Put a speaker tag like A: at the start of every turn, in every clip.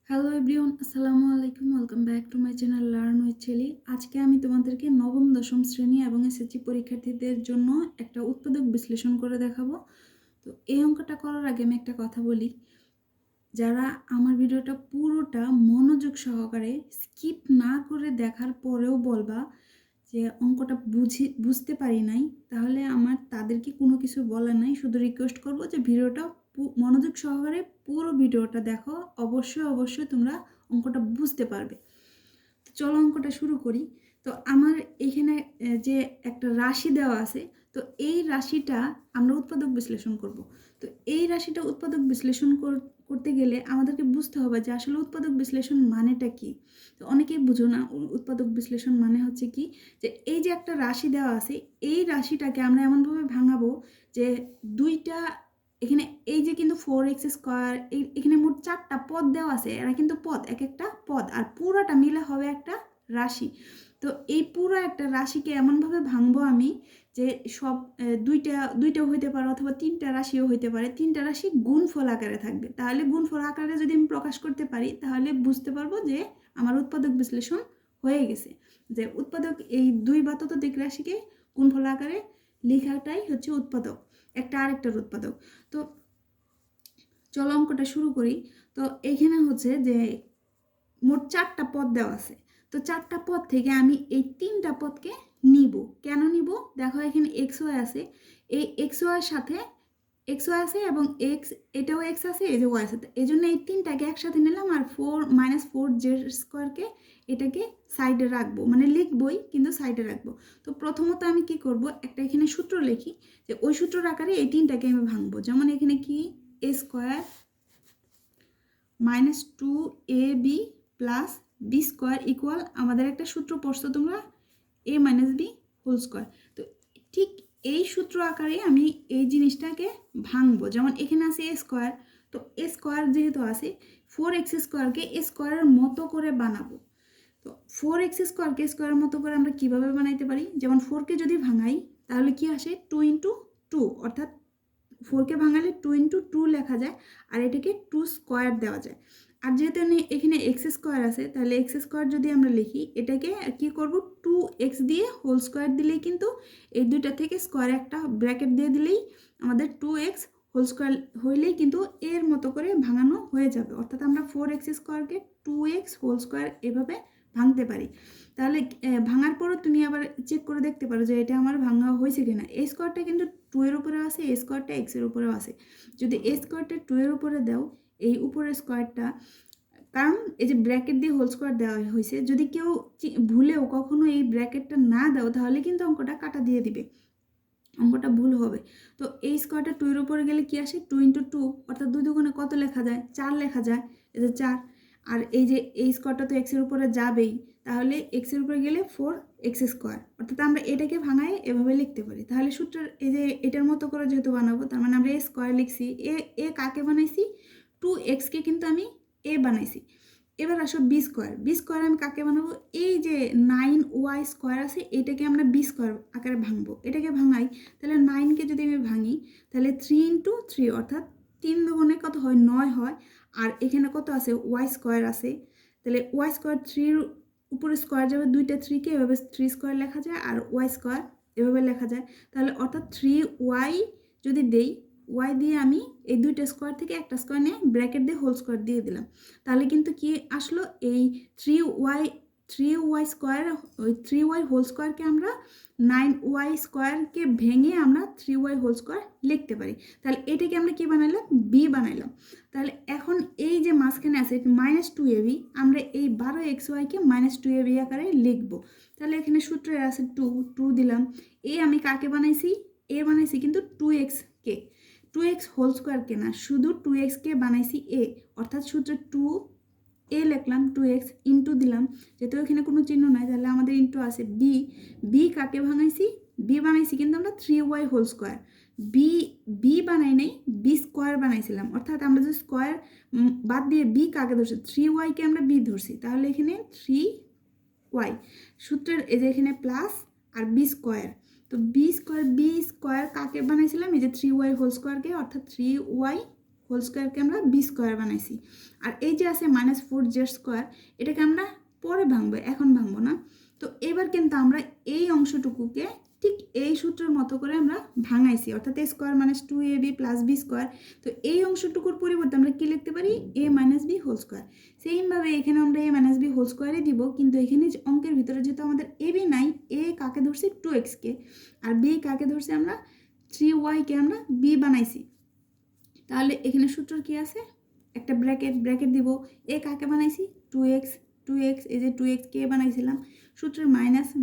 A: Hello everyone, আসসালামু আলাইকুম। Welcome back to my channel learn with Shelly. আজকে আমি তোমাদেরকে নবম দশম শ্রেণী এবং এসএসসি পরীক্ষার্থীদের জন্য একটা উৎপাদক বিশ্লেষণ করে দেখাবো। তো এই অঙ্কটা করার আগে আমি একটা কথা বলি, যারা আমার ভিডিওটা পুরোটা মনোযোগ সহকারে স্কিপ না করে দেখার পরেও বলবা যে অঙ্কটা বুঝতে পারি নাই, তাহলে আমার তাদেরকে কোনো কিছু বলার নাই। শুধু রিকোয়েস্ট করবো যে ভিডিওটা মনোযোগ সহকারে পুরো ভিডিওটা দেখো, অবশ্যই তোমরা অঙ্কটা বুঝতে পারবে। তো চলো অঙ্কটা শুরু করি। তো আমার এখানে যে একটা রাশি দেওয়া আছে, তো এই রাশিটা আমরা উৎপাদক বিশ্লেষণ করব। তো এই রাশিটা উৎপাদক বিশ্লেষণ করতে গেলে আমাদেরকে বুঝতে হবে যে আসলে উৎপাদক বিশ্লেষণ মানেটা কি। তো অনেকেই বুঝো না উৎপাদক বিশ্লেষণ মানে হচ্ছে কি, যে এই যে একটা রাশি দেওয়া আছে, এই রাশিটাকে আমরা এমনভাবে ভাঙাবো যে দুইটা, এখানে এই যে কিন্তু 4x², এখানে মোট 4টা পদ দেওয়া আছে, এরা কিন্তু পদ, এক একটা পদ, আর পুরোটা মিলে হবে একটা রাশি। তো এই পুরো একটা রাশিকে এমনভাবে ভাঙবো আমি যে সব দুইটা দুইটাও হইতে পারে অথবা 3টা রাশিও হইতে পারে, 3টা রাশি গুণফল আকারে থাকবে। তাহলে গুণফল আকারে যদি আমি প্রকাশ করতে পারি তাহলে বুঝতে পারবো যে আমার উৎপাদক বিশ্লেষণ হয়ে গেছে। যে উৎপাদক এই দুই বা ততোধিক রাশিকে গুণফল আকারে লেখাটাই হচ্ছে উৎপাদক, একটা আরেকটার উৎপাদক। তো চলো অঙ্কটা শুরু করি। তো এইখানে হচ্ছে যে মোট 4টা পদ দেওয়া আছে। তো 4টা পদ থেকে আমি এই 3টা পদকে নিব। কেন নিব? দেখো এখানে এক্স ওয়াই আছে, এই এক্স ওয়াইয়ের সাথে এক্স ওয়াই আছে এবং এক্স, এটাও এক্স আছে, এই যে ওয়াই আছে। এই জন্য এই 3টাকে একসাথে নিলাম, আর -4z²কে এটাকে সাইডে রাখবো, মানে লিখবই কিন্তু সাইডে রাখবো। তো প্রথমত আমি কি করব, একটা এখানে সূত্র লিখি, যে ওই সূত্রর আকারে এই 3টাকে আমি ভাঙবো। যেমন এখানে কি, a² -2ab plus b² equal, আমাদের একটা সূত্র পড়ছো তোমরা, a - b হোল স্কোয়ার। তো ঠিক এই সূত্র আকারে আমি এই জিনিসটাকে ভাঙবো। যেমন এখানে আছে a², তো a² যেহেতু আছে, 4x²কে a² মতো করে বানাবো। তো 4x²কে স্কোয়ারের মতো করে আমরা কিভাবে বানাইতে পারি? যেমন 4কে যদি ভাঙাই তাহলে কি আসে, 2 × 2, অর্থাৎ 4কে ভাঙালে 2 × 2 লেখা যায়, আর এটাকে 2² দেওয়া যায়। আর যেহেতু এখানে x² আছে, তাহলে x² যদি আমরা লিখি, এটাকে কি করব, 2x দিয়ে হোল স্কোয়ার দিলেই কিন্তু এই দুইটা থেকে স্কোয়ার একটা ব্র্যাকেট দিয়ে দিলেই আমাদের 2x হোল স্কোয়ার হইলেই কিন্তু এর মতো করে ভাঙানো হয়ে যাবে। অর্থাৎ আমরা 4x²কে 2x হোল স্কোয়ার এভাবে ভাঙতে পারি। তাহলে ভাঙার পরও তুমি আবার চেক করে দেখতে পারো যে এটা আমার ভাঙা হয়েছে কিনা। এই স্কোয়ারটা কিন্তু 2 এর উপরে আছে, এই স্কোয়ারটা x এর উপরেও আছে। যদি এই স্কোয়ারটা 2 এর উপরে দাও, এই উপরের স্কোয়ারটা, কারণ এই যে ব্র্যাকেট দিয়ে হোল স্কোয়ার দেওয়া হয়েছে, যদি কেউ ভুলেও কখনো এই ব্র্যাকেটটা না দাও তাহলে কিন্তু অঙ্কটা কাটা দিয়ে দিবে, অঙ্কটা ভুল হবে। তো এই স্কোয়ারটা 2 এর উপরে গেলে কি আসে, 2 × 2, অর্থাৎ 2 দুগুণে কত লেখা যায়, 4 লেখা যায়, এই যে 4। আর এই যে এই স্কোয়ারটা তো এক্স এর উপরে যাবেই, তাহলে এক্স এর উপরে গেলে 4x², অর্থাৎ আমরা এটাকে ভাঙায় এভাবে লিখতে পারি। তাহলে সূত্রের এই যে এটার মতো করে যেহেতু বানাবো, তার মানে আমরা a² লিখছি, এ কাকে বানাইছি, 2xকে কিন্তু আমি এ বানাইছি। এবার আসো b² আমি কাকে বানাবো, এই যে 9y² আছে, এটাকে আমরা b² আকারে ভাঙবো। এটাকে ভাঙাই, তাহলে 9কে যদি আমি ভাঙি তাহলে 3 × 3, অর্থাৎ 3 দুগুণে কত হয়, 9 হয়। আর এখানে কত আছে, y² আছে, তাহলে y², 3 উপরে স্কোয়ার যাবে, দুইটা 3কে এভাবে 3² লেখা যায়, আর y² এভাবে লেখা যায়। তাহলে অর্থাৎ 3y যদি দেই, y দিয়ে আমি এই দুইটা স্কোয়ার থেকে একটা স্কোয়ার নিয়ে ব্র্যাকেট দিয়ে হোল স্কোয়ার দিয়ে দিলাম, তাহলে কিন্তু কি আসলো, এই 3y², ওই 3y হোল স্কোয়ারকে আমরা 9y²কে ভেঙে আমরা 3y হোল স্কোয়ার লিখতে পারি। তাহলে এটাকে আমরা কি বানাইলাম, b বানাইলাম। তাহলে এখন এই যে মাঝখানে আছে -2ab, আমরা এই 12xyকে -2ab আকারে লিখবো। তাহলে এখানে সূত্রের আছে 2 দিলাম। এ আমি কাকে বানাইছি, এ বানাইছি কিন্তু 2x কে, 2x হোল স্কোয়ারকে না, শুধু 2xকে বানাইছি এ, অর্থাৎ সূত্রে 2 লিখলাম, 2x ইন্টু দিলাম, যেহেতু এখানে কোনো চিহ্ন নাই তাহলে আমাদের ইন্টু আছে বি কাকে ভাঙাইছি, বি বানাইছি কিন্তু আমরা 3y হোল স্কোয়ার, বি বানাই নাই, b² বানাইছিলাম। অর্থাৎ আমরা যদি স্কোয়ার বাদ দিয়ে বি কাকে ধরছি, 3yকে আমরা বি ধরছি, তাহলে এখানে 3y সূত্রের এই যে এখানে প্লাস আর b²। তো b² কাকে বানাইছিলাম, এই যে 3y হোল স্কোয়ারকে, অর্থাৎ 3y হোল স্কোয়ারকে আমরা বি স্কোয়ার বানাইছি। আর এই যে আছে -4z², এটাকে আমরা পরে ভাঙবো, এখন ভাঙবো না। তো এবার কিন্তু আমরা এই অংশটুকুকে ঠিক এই সূত্রের মতো করে আমরা ভাঙাইছি, অর্থাৎ a² - 2ab + b²। তো এই অংশটুকুর পরিবর্তে আমরা কি লিখতে পারি, a - b হোল স্কোয়ার। সেইমভাবে এখানে আমরা a - b হোল স্কোয়ারই দিব, কিন্তু এখানে অঙ্কের ভিতরে যেহেতু আমাদের ab নাই, a কাকে ধরছি 2x কে, আর b কাকে ধরছি আমরা 3y কে আমরা b বানাইছি। তাহলে এখানে সূত্র কি আছে, একটা ব্র্যাকেট দিব, a কাকে বানাইছি 2x, এই যে 2x কে বানাইছিলাম, সূত্রের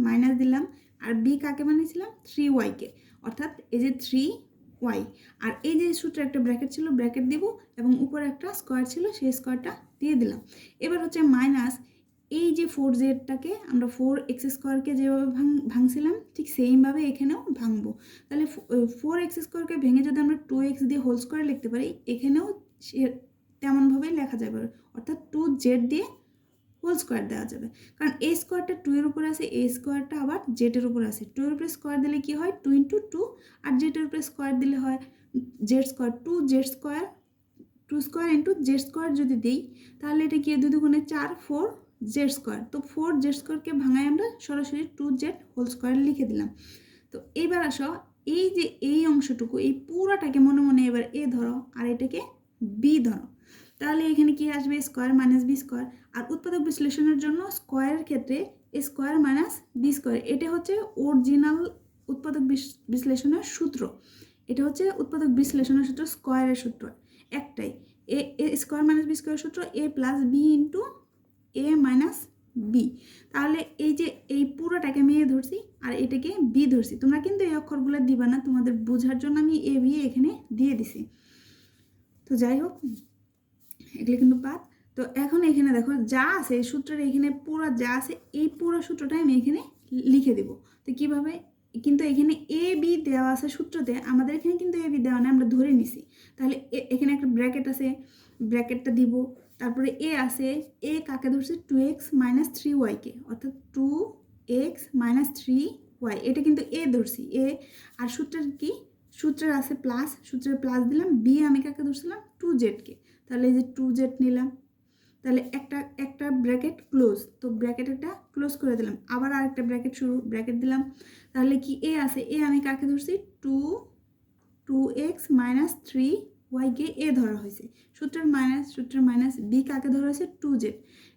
A: মাইনাস দিলাম, আর b কাকে বানিয়েছিলাম 3y কে, অর্থাৎ এই যে 3y। আর এই যে সূত্রে একটা ব্র্যাকেট ছিল, ব্র্যাকেট দিব, এবং উপরে একটা স্কোয়ার ছিল, সেই স্কোয়ারটা দিয়ে দিলাম। এবার হচ্ছে মাইনাস এই যে 4z-টাকে আমরা 4x² যেভাবে ভাঙছিলাম ঠিক সেইমভাবে এখানেও ভাঙবো। তাহলে 4x² ভেঙে যদি আমরা 2x দিয়ে হোল স্কোয়ার লিখতে পারি, এখানেও তেমনভাবেই লেখা যাবে, অর্থাৎ 2z দিয়ে হোল স্কোয়ার দেওয়া যাবে। কারণ a স্কোয়ারটা 2 এর উপরে আছে, a স্কোয়ারটা আবার z এর উপরে আছে। 2 এর উপরে স্কোয়ার দিলে কি হয় 2 × 2, আর z এর উপরে স্কোয়ার দিলে হয় z², 2 স্কোয়ার × z² যদি দিই, তাহলে এটা কি 2 × 4 4z²। তো 4z²কে ভাঙায় আমরা সরাসরি 2z হোল স্কোয়ার লিখে দিলাম। তো এবার আসো, এই যে এই অংশটুকু, এই পুরোটাকে মনে মনে এবার a ধরো, আর এটাকে b ধরো। তাহলে এখানে কি আসবে, স্কোয়ার - b²। আর উৎপাদক বিশ্লেষণের জন্য স্কোয়ারের ক্ষেত্রে স্কোয়ার - b², এটা হচ্ছে অরিজিনাল উৎপাদক বিশ্লেষণের সূত্র। এটা হচ্ছে উৎপাদক বিশ্লেষণের সূত্র, স্কোয়ারের সূত্র একটাই, স্কোয়ার - b² সূত্র a + b × a - b। তাহলে এই যে এই পুরোটাকে আমি a ধরছি, আর এটাকে b ধরছি। তোমরা কিন্তু এই অক্ষরগুলো দিবা না, তোমাদের বোঝার জন্য আমি a b এখানে দিয়ে দিছি। তো যাই হোক, এগুলো কিন্তু বাদ। তো এখন এখানে দেখো যা আছে এই সূত্রের, এখানে পুরো যা আছে এই পুরো সূত্রটাই আমি এখানে লিখে দেব। তো কিভাবে, কিন্তু এখানে a b দেওয়া আছে সূত্রতে, আমাদের এখানে কিন্তু a b দেওয়া নেই, আমরা ধরে নিছি। তাহলে এখানে একটা ব্র্যাকেট আছে, ব্র্যাকেটটা দিব, তারপরে a আছে, a কাকে ধরছে 2x - 3y কে, অর্থাৎ 2x - 3y, এটা কিন্তু a ধরছি a। আর সূত্রের কি, সূত্রের আছে প্লাস, সূত্রের প্লাস দিলাম, b আমি কাকে ধরছিলাম 2z কে, তাহলে এই যে 2z নিলাম। তাহলে একটা ব্র্যাকেট ক্লোজ, তো ব্র্যাকেট একটা ক্লোজ করে দিলাম, আবার আরেকটা ব্র্যাকেট শুরু, ব্র্যাকেট দিলাম। তাহলে কি a আছে, a আমি কাকে ধরছি 2x - 3y কে a ধরা হয়েছে, সূত্রের মাইনাস b কাকে ধরা হয়েছে 2z,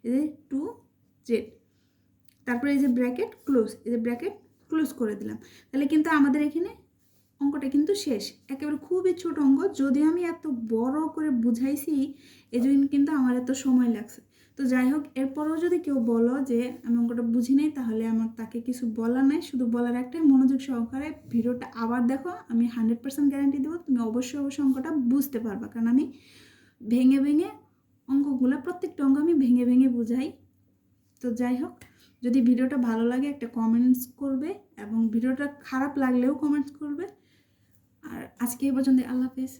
A: এই যে 2z। তারপরে এই যে ব্র্যাকেট ক্লোজ, এই যে ব্র্যাকেট ক্লোজ করে দিলাম। তাহলে কিন্তু আমাদের এখানে অঙ্কটা কিন্তু শেষ, একেবারে খুবই ছোট অঙ্ক। যদি আমি এত বড় করে বুঝাইছি, এই জন্য কিন্তু আমার এত সময় লাগছে। তো যাই হোক, এরপরেও যদি কেউ বলো যে আমি অঙ্কটা বুঝি নাই, তাহলে আমার তাকে কিছু বলার নাই, শুধু বলার একটাই, মনোযোগ সহকারে ভিডিওটা আবার দেখো। আমি 100% গ্যারান্টি দেবো তুমি অবশ্যই অঙ্কটা বুঝতে পারবা, কারণ আমি ভেঙে ভেঙে অঙ্কগুলো, প্রত্যেকটা অঙ্ক আমি ভেঙে ভেঙে বুঝাই। তো যাই হোক, যদি ভিডিওটা ভালো লাগে একটা কমেন্টস করবে, এবং ভিডিওটা খারাপ লাগলেও কমেন্টস করবে। আর আজকে এই পর্যন্ত, আল্লাহ হাফেজ।